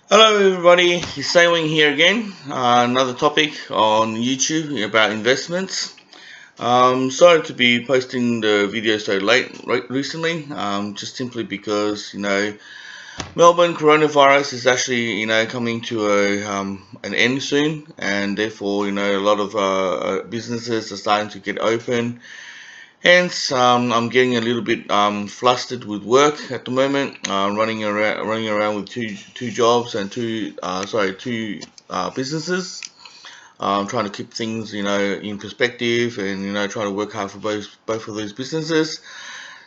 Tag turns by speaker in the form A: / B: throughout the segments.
A: Hello everybody, it's Sailing here again. Another topic on YouTube about investments. Sorry to be posting the video so late recently, just simply because Melbourne coronavirus is actually coming to an end soon, and therefore a lot of businesses are starting to get open. Hence, I'm getting a little bit flustered with work at the moment. Running around with two jobs and two businesses. Trying to keep things in perspective, and trying to work hard for both of those businesses.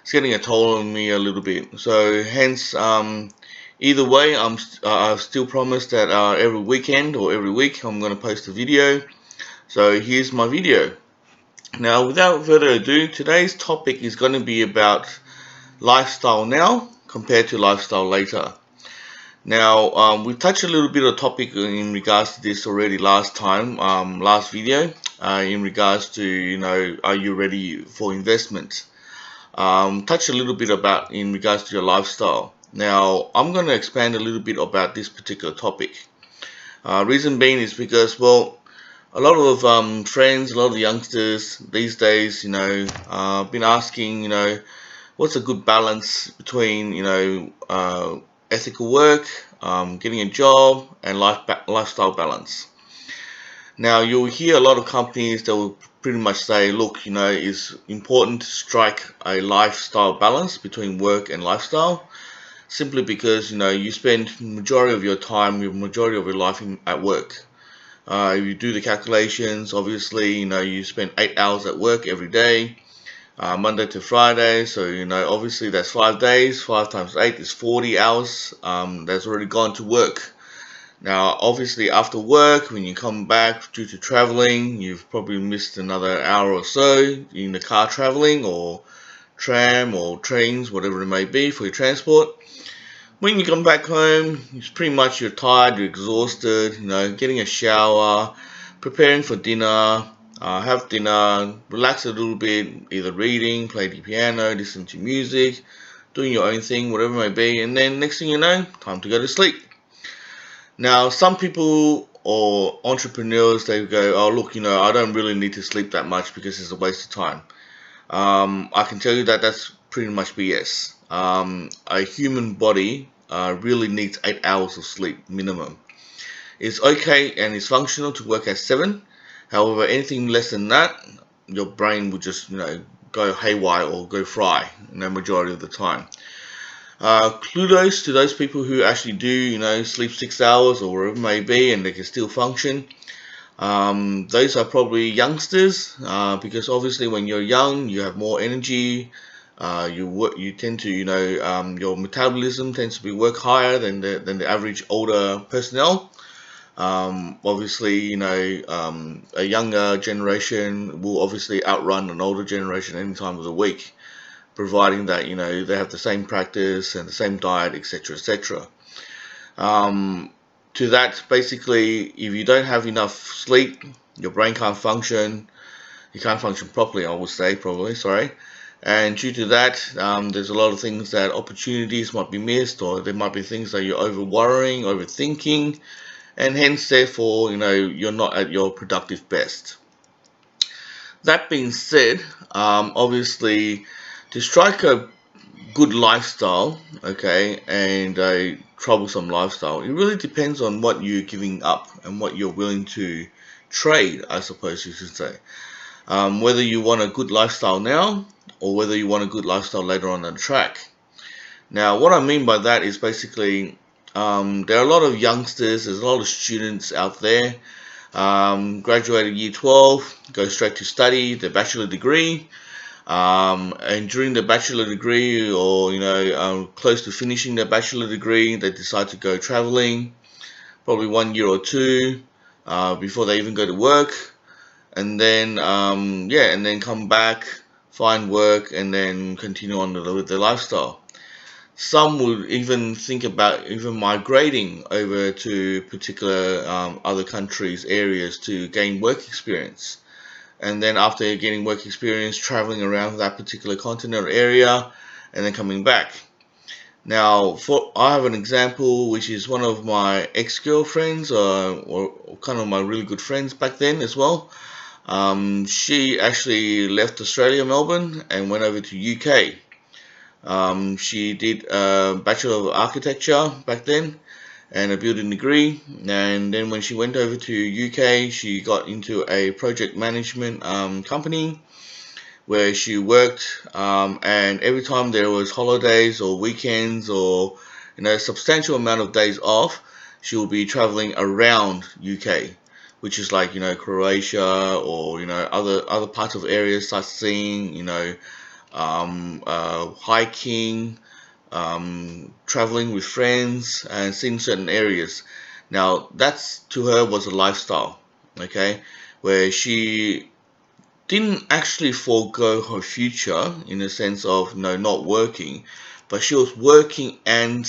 A: It's getting a toll on me a little bit. So hence, either way, I've still promised that every weekend or every week I'm going to post a video. So here's my video. Now, without further ado, today's topic is going to be about lifestyle now compared to lifestyle later. Now, we touched a little bit of topic in regards to this already last video, in regards to, are you ready for investment? Touch a little bit about in regards to your lifestyle. Now, I'm going to expand a little bit about this particular topic. Reason being is because, well, a lot of friends, a lot of youngsters these days, been asking, what's a good balance between, ethical work, getting a job, and lifestyle balance. Now, you'll hear a lot of companies that will pretty much say, look, it's important to strike a lifestyle balance between work and lifestyle, simply because, you spend majority of your time, your majority of your life at work. If you do the calculations, obviously, you spend 8 hours at work every day, Monday to Friday. So, obviously that's 5 days. 5 times 8 is 40 hours. That's already gone to work. Now, obviously, after work, when you come back due to traveling, you've probably missed another hour or so in the car traveling, or tram or trains, whatever it may be for your transport. When you come back home, it's pretty much you're tired, you're exhausted, getting a shower, preparing for dinner, have dinner, relax a little bit, either reading, play the piano, listen to music, doing your own thing, whatever it may be, and then next thing you know, time to go to sleep. Now, some people or entrepreneurs, they go, oh, look, I don't really need to sleep that much because it's a waste of time. I can tell you that that's pretty much BS. A human body really needs 8 hours of sleep minimum. It's okay and it's functional to work at 7. However, anything less than that, your brain will just go haywire or go fry. Majority of the time. Kudos to those people who actually do sleep 6 hours or whatever it may be, and they can still function. Those are probably youngsters, because obviously when you're young, you have more energy. You tend to, your metabolism tends to be work higher than the average older personnel. Obviously, a younger generation will obviously outrun an older generation any time of the week, providing that they have the same practice and the same diet, etc., etc. To that, basically, if you don't have enough sleep, your brain can't function. You can't function properly, I would say, probably. Sorry. And due to that, there's a lot of things that opportunities might be missed, or there might be things that you're over worrying, overthinking, and hence, therefore, you're not at your productive best. That being said, obviously, to strike a good lifestyle, okay, and a troublesome lifestyle, it really depends on what you're giving up and what you're willing to trade, I suppose you should say. Whether you want a good lifestyle now or whether you want a good lifestyle later on the track. Now, what I mean by that is basically there are a lot of youngsters, there's a lot of students out there, graduated year 12, go straight to study the bachelor degree, and during the bachelor degree, or close to finishing their bachelor degree, they decide to go traveling, probably 1 year or two before they even go to work, and then and then come back, find work, and then continue on with their lifestyle. Some would even think about even migrating over to particular other countries, areas to gain work experience, and then after getting work experience, traveling around that particular continent or area, and then coming back. Now, I have an example, which is one of my ex-girlfriends, or kind of my really good friends back then as well. She actually left Australia, Melbourne, and went over to UK. She did a Bachelor of Architecture back then and a building degree. And then when she went over to UK, she got into a project management company where she worked. And every time there was holidays or weekends or a substantial amount of days off, she will be traveling around UK, which is like Croatia or other parts of areas, sightseeing, hiking, traveling with friends, and seeing certain areas. Now, that's to her was a lifestyle, okay, where she didn't actually forego her future in the sense of not working, but she was working and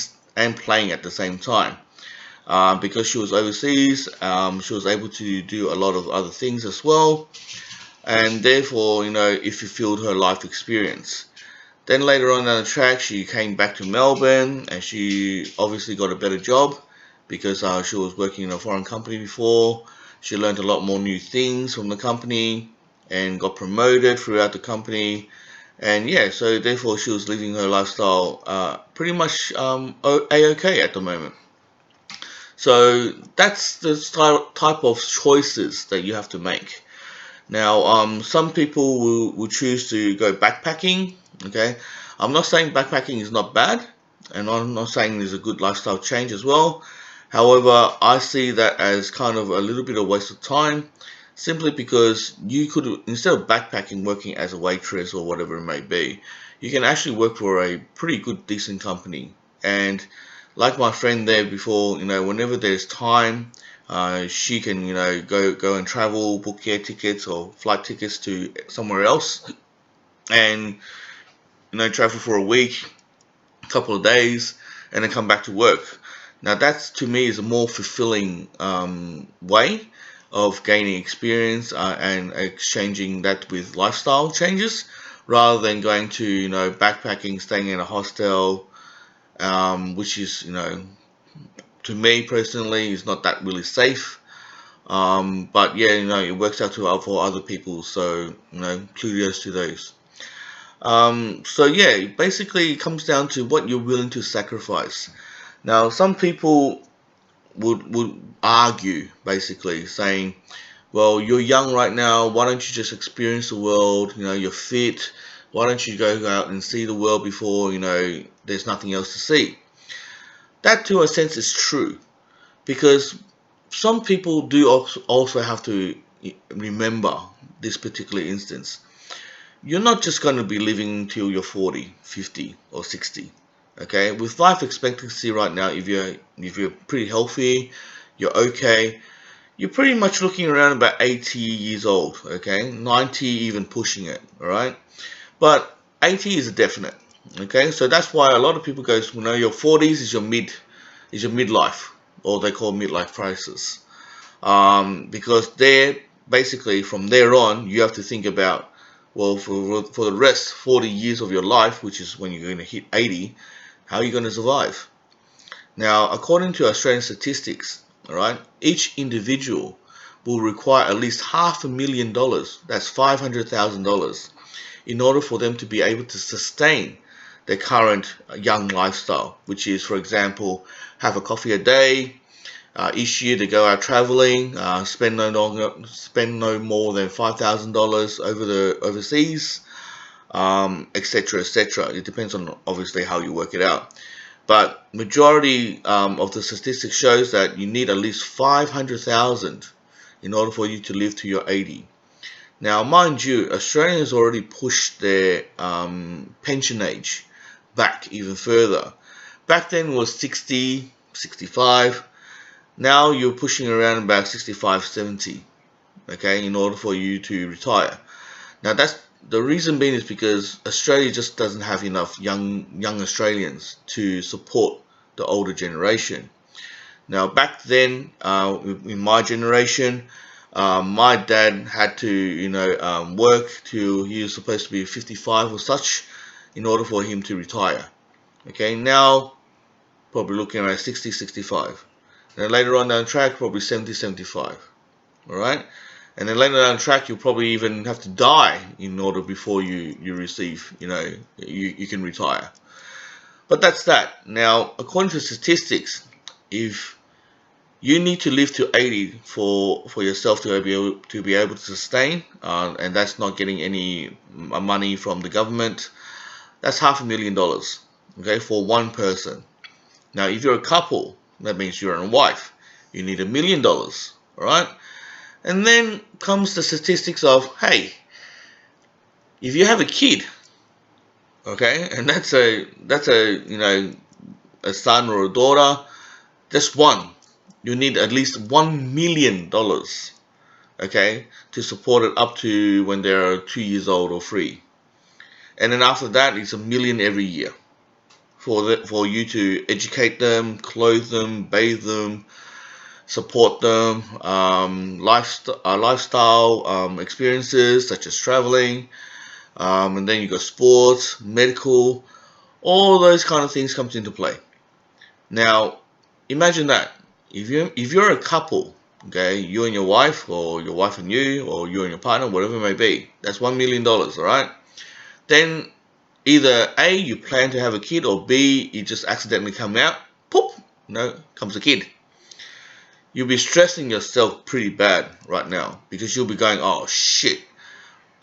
A: playing at the same time. Because she was overseas, she was able to do a lot of other things as well, and therefore, it fulfilled her life experience. Then later on down the track, she came back to Melbourne, and she obviously got a better job because she was working in a foreign company before. She learned a lot more new things from the company and got promoted throughout the company. And yeah, so therefore she was living her lifestyle pretty much a-okay at the moment. So that's the type of choices that you have to make. Now, some people will choose to go backpacking. Okay, I'm not saying backpacking is not bad, and I'm not saying there's a good lifestyle change as well. However, I see that as kind of a little bit of waste of time, simply because you could, instead of backpacking, working as a waitress or whatever it may be, you can actually work for a pretty good, decent company. And like my friend there before, whenever there's time, she can, go and travel, book air tickets or flight tickets to somewhere else, and travel for a week, a couple of days, and then come back to work. Now, that's to me is a more fulfilling way of gaining experience and exchanging that with lifestyle changes, rather than going to backpacking, staying in a hostel, which is to me personally is not that really safe. But yeah, it works out for other people. So kudos to those. So yeah, basically it comes down to what you're willing to sacrifice. Now, some people would argue, basically saying, well, you're young right now. Why don't you just experience the world? You're fit. Why don't you go out and see the world before there's nothing else to see? That, to a sense, is true, because some people do also have to remember this particular instance. You're not just going to be living till you're 40, 50, or 60. Okay, with life expectancy right now, if you're pretty healthy, you're okay, you're pretty much looking around about 80 years old. Okay, 90 even pushing it. All right, but 80 is a definite. Okay, so that's why a lot of people go, your 40s is your midlife, or they call midlife crisis. Because there, basically from there on, you have to think about, well, for the rest 40 years of your life, which is when you're going to hit 80, how are you going to survive? Now, according to Australian statistics, all right, each individual will require at least $500,000, that's $500,000, in order for them to be able to sustain their current young lifestyle, which is, for example, have a coffee a day. Each year they go out traveling, spend no more than $5,000 overseas, etc., etc. It depends on obviously how you work it out. But majority of the statistics shows that you need at least 500,000 in order for you to live to your 80. Now, mind you, Australia has already pushed their pension age back even further. Back then it was 60, 65. Now you're pushing around about 65, 70, okay, in order for you to retire. Now, that's the reason being is because Australia just doesn't have enough young Australians to support the older generation. Now, back then, in my generation, my dad had to, work till he was supposed to be 55 or such in order for him to retire. Okay, now probably looking around 60, 65. Then later on down the track, probably 70, 75. All right, and then later down the track, you'll probably even have to die in order before you receive, you can retire. But that's that. Now, according to statistics, if you need to live to 80 for yourself to be able to sustain, and that's not getting any money from the government. That's $500,000, okay, for one person. Now, if you're a couple, that means you're a wife. You need $1,000,000, all right? And then comes the statistics of, hey, if you have a kid, okay, and that's a son or a daughter, just one. You need at least $1,000,000, okay, to support it up to when they're 2 years old or 3. And then after that, it's $1,000,000 every year for you to educate them, clothe them, bathe them, support them, lifestyle experiences such as traveling, and then you got sports, medical, all those kind of things comes into play. Now, imagine that if you're a couple, okay, you and your wife, or your wife and you, or you and your partner, whatever it may be, that's $1,000,000, all right? Then either A, you plan to have a kid, or B, you just accidentally come out, poof, comes a kid. You'll be stressing yourself pretty bad right now, because you'll be going, oh shit,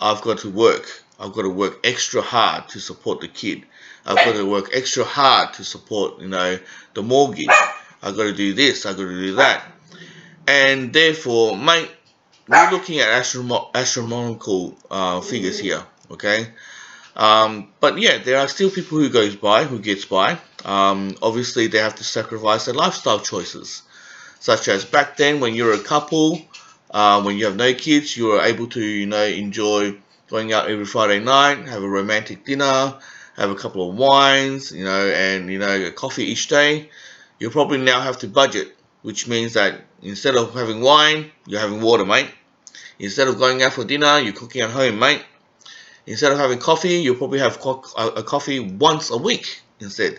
A: I've got to work. I've got to work extra hard to support the kid. I've got to work extra hard to support, the mortgage. I've got to do this. I've got to do that. And therefore, mate, we're looking at astronomical figures here, okay? But yeah, there are still people who gets by. Obviously, they have to sacrifice their lifestyle choices, such as back then when you're a couple, when you have no kids, you were able to, enjoy going out every Friday night, have a romantic dinner, have a couple of wines, and a coffee each day. You'll probably now have to budget, which means that instead of having wine, you're having water, mate. Instead of going out for dinner, you're cooking at home, mate. Instead of having coffee, you'll probably have a coffee once a week instead,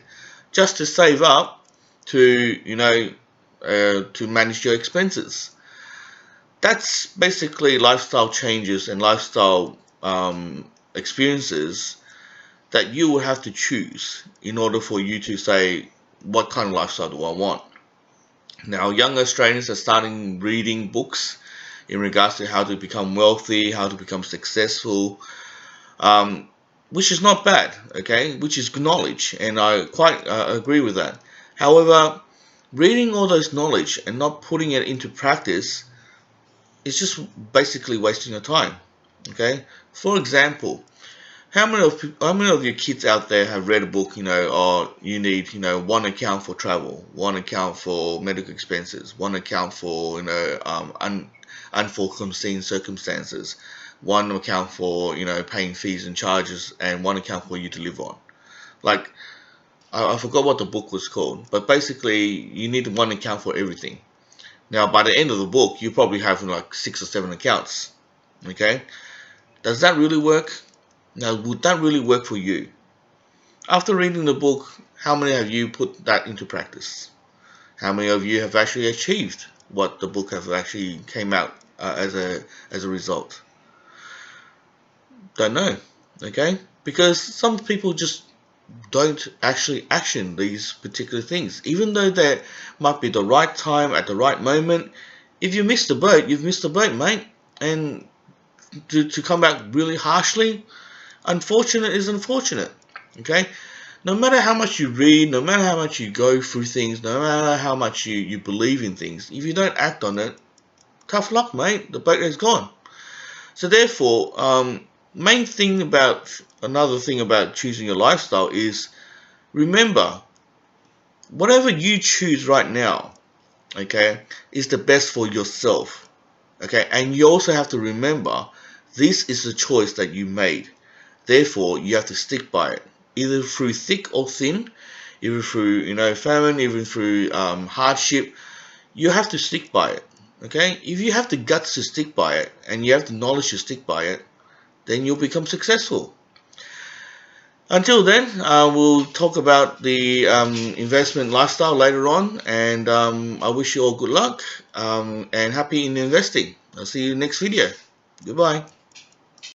A: just to save up to, to manage your expenses. That's basically lifestyle changes and lifestyle experiences that you will have to choose in order for you to say, what kind of lifestyle do I want? Now, young Australians are starting reading books in regards to how to become wealthy, how to become successful, which is not bad, okay? Which is knowledge, and I quite agree with that. However, reading all those knowledge and not putting it into practice is just basically wasting your time, okay? For example, how many of your kids out there have read a book, or you need, one account for travel, one account for medical expenses, one account for, unforeseen circumstances, one account for, paying fees and charges, and one account for you to live on. Like, I forgot what the book was called, but basically you need one account for everything. Now, by the end of the book, you probably have like 6 or 7 accounts, okay? Does that really work? Now, would that really work for you? After reading the book, how many of you put that into practice? How many of you have actually achieved what the book has actually came out as a result? Don't know, okay? Because some people just don't actually action these particular things, even though there might be the right time at the right moment. If you miss the boat, you've missed the boat, mate. And to come back really harshly, unfortunate is unfortunate, okay? No matter how much you read, no matter how much you go through things, no matter how much you believe in things, if you don't act on it, tough luck, mate. The boat is gone. So therefore, another thing about choosing your lifestyle is, remember, whatever you choose right now, okay, is the best for yourself, okay? And you also have to remember, this is a choice that you made. Therefore, you have to stick by it, either through thick or thin, either through, famine, even through hardship. You have to stick by it, okay? If you have the guts to stick by it, and you have the knowledge to stick by it, then you'll become successful. Until then, we'll talk about the investment lifestyle later on, and I wish you all good luck and happy in investing. I'll see you next video. Goodbye.